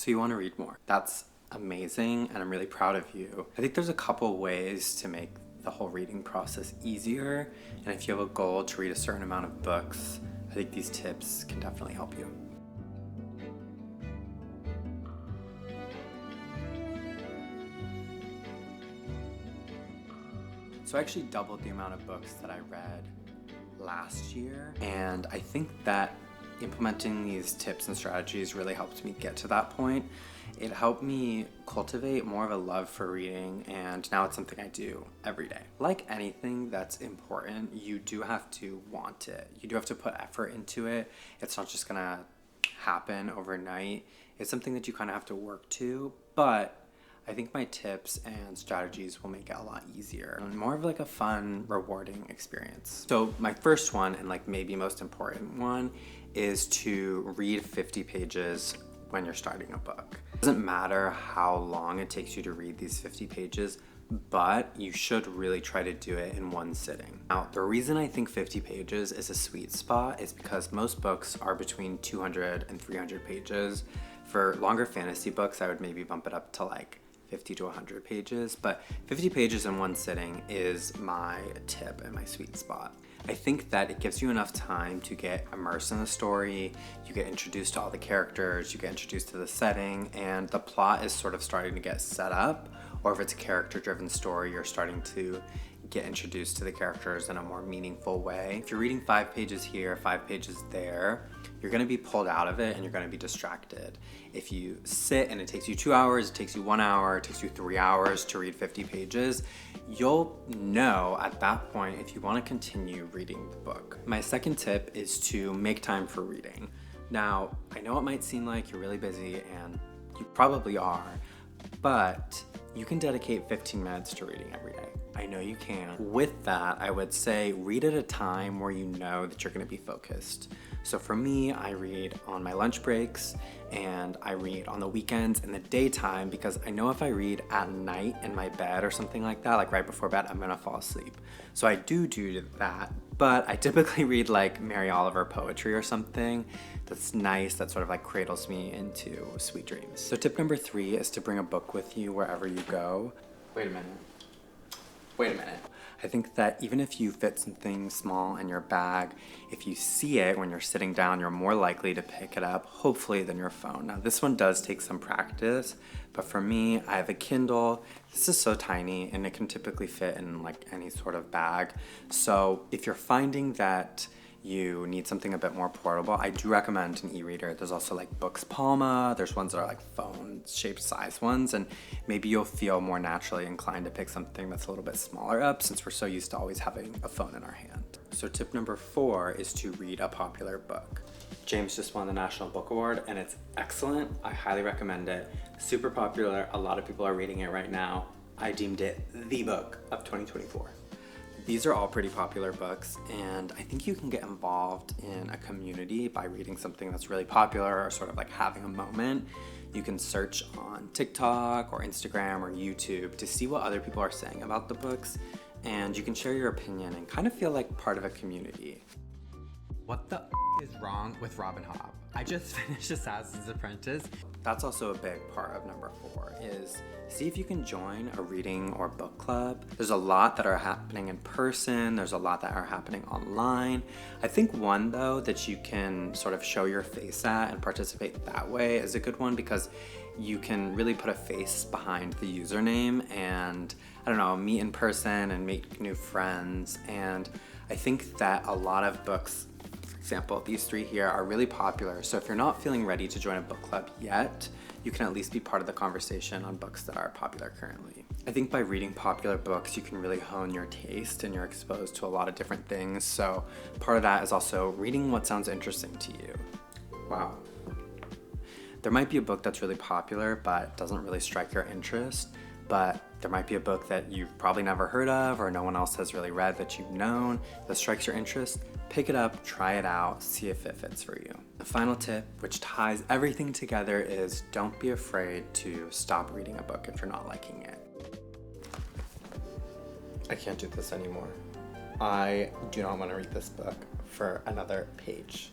So you want to read more. That's amazing, and I'm really proud of you. I think there's a couple ways to make the whole reading process easier, and if you have a goal to read a certain amount of books, I think these tips can definitely help you. So I actually doubled the amount of books that I read last year, and I think that implementing these tips and strategies really helped me get to that point. It helped me cultivate more of a love for reading, and now it's something I do every day. Like anything that's important, you do have to want it. You do have to put effort into it. It's not just gonna happen overnight. It's something that you kind of have to work to, but I think my tips and strategies will make it a lot easier and more of like a fun, rewarding experience. So my first one, and like maybe most important one, is to read 50 pages when you're starting a book. It doesn't matter how long it takes you to read these 50 pages, but you should really try to do it in one sitting. Now, the reason I think 50 pages is a sweet spot is because most books are between 200 and 300 pages. For longer fantasy books, I would maybe bump it up to like 50 to 100 pages, but 50 pages in one sitting is my tip and my sweet spot. I think that it gives you enough time to get immersed in the story, you get introduced to all the characters, you get introduced to the setting, and the plot is sort of starting to get set up, or if it's a character-driven story, you're starting to get introduced to the characters in a more meaningful way. If you're reading 5 pages here, 5 pages there, you're gonna be pulled out of it and you're gonna be distracted. If you sit and it takes you 2 hours, it takes you 1 hour, it takes you 3 hours to read 50 pages, you'll know at that point if you wanna continue reading the book. My second tip is to make time for reading. Now, I know it might seem like you're really busy, and you probably are, but you can dedicate 15 minutes to reading every day. I know you can. With that, I would say read at a time where you know that you're gonna be focused. So for me, I read on my lunch breaks, and I read on the weekends in the daytime, because I know if I read at night in my bed or something like that, like right before bed, I'm gonna fall asleep. So I do that, but I typically read like Mary Oliver poetry or something that's nice, that sort of like cradles me into sweet dreams. So tip number 3 is to bring a book with you wherever you go. Wait a minute. I think that even if you fit something small in your bag, if you see it when you're sitting down, you're more likely to pick it up, hopefully, than your phone. Now, this one does take some practice, but for me, I have a Kindle. This is so tiny, and it can typically fit in like any sort of bag. So if you're finding that you need something a bit more portable, I do recommend an e-reader. There's also like Books Palma, there's ones that are like phone-shaped size ones, and maybe you'll feel more naturally inclined to pick something that's a little bit smaller up, since we're so used to always having a phone in our hand. So tip number 4 is to read a popular book. James just won the National Book Award, and it's excellent. I highly recommend it. Super popular, a lot of people are reading it right now. I deemed it the book of 2024. These are all pretty popular books, and I think you can get involved in a community by reading something that's really popular, or sort of like having a moment. You can search on TikTok or Instagram or YouTube to see what other people are saying about the books, and you can share your opinion and kind of feel like part of a community. What the is wrong with Robin Hobb? I just finished Assassin's Apprentice. That's also a big part of number 4, is see if you can join a reading or book club. There's a lot that are happening in person. There's a lot that are happening online. I think one, though, that you can sort of show your face at and participate that way is a good one, because you can really put a face behind the username and, I don't know, meet in person and make new friends. And I think that a lot of books, for example, these 3 here, are really popular. So if you're not feeling ready to join a book club yet, you can at least be part of the conversation on books that are popular currently. I think by reading popular books, you can really hone your taste, and you're exposed to a lot of different things. So part of that is also reading what sounds interesting to you. Wow. There might be a book that's really popular but doesn't really strike your interest, but there might be a book that you've probably never heard of, or no one else has really read that you've known, that strikes your interest. Pick it up, try it out, see if it fits for you. The final tip, which ties everything together, is don't be afraid to stop reading a book if you're not liking it. I can't do this anymore. I do not want to read this book for another page.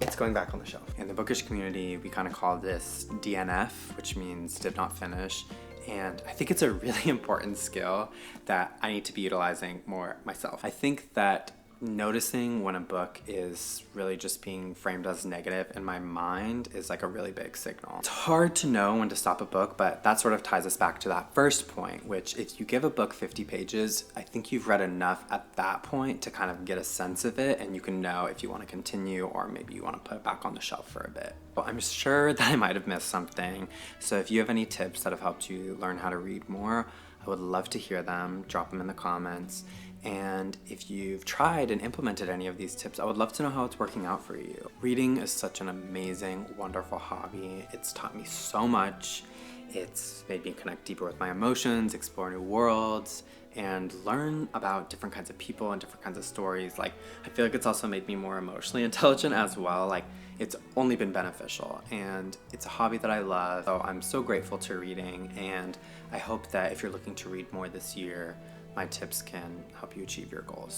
it's going back on the shelf. In the bookish community, we kind of call this DNF, which means did not finish. And I think it's a really important skill that I need to be utilizing more myself. I think that noticing when a book is really just being framed as negative in my mind is like a really big signal. It's hard to know when to stop a book, but that sort of ties us back to that first point, which if you give a book 50 pages, I think you've read enough at that point to kind of get a sense of it, and you can know if you want to continue or maybe you want to put it back on the shelf for a bit. Well, I'm sure that I might have missed something, so if you have any tips that have helped you learn how to read more, I would love to hear them. Drop them in the comments. And if you've tried and implemented any of these tips, I would love to know how it's working out for you. Reading is such an amazing, wonderful hobby. It's taught me so much. It's made me connect deeper with my emotions, explore new worlds, and learn about different kinds of people and different kinds of stories. Like, I feel like it's also made me more emotionally intelligent as well. Like, it's only been beneficial, and it's a hobby that I love. So I'm so grateful to reading, and I hope that if you're looking to read more this year, my tips can help you achieve your goals.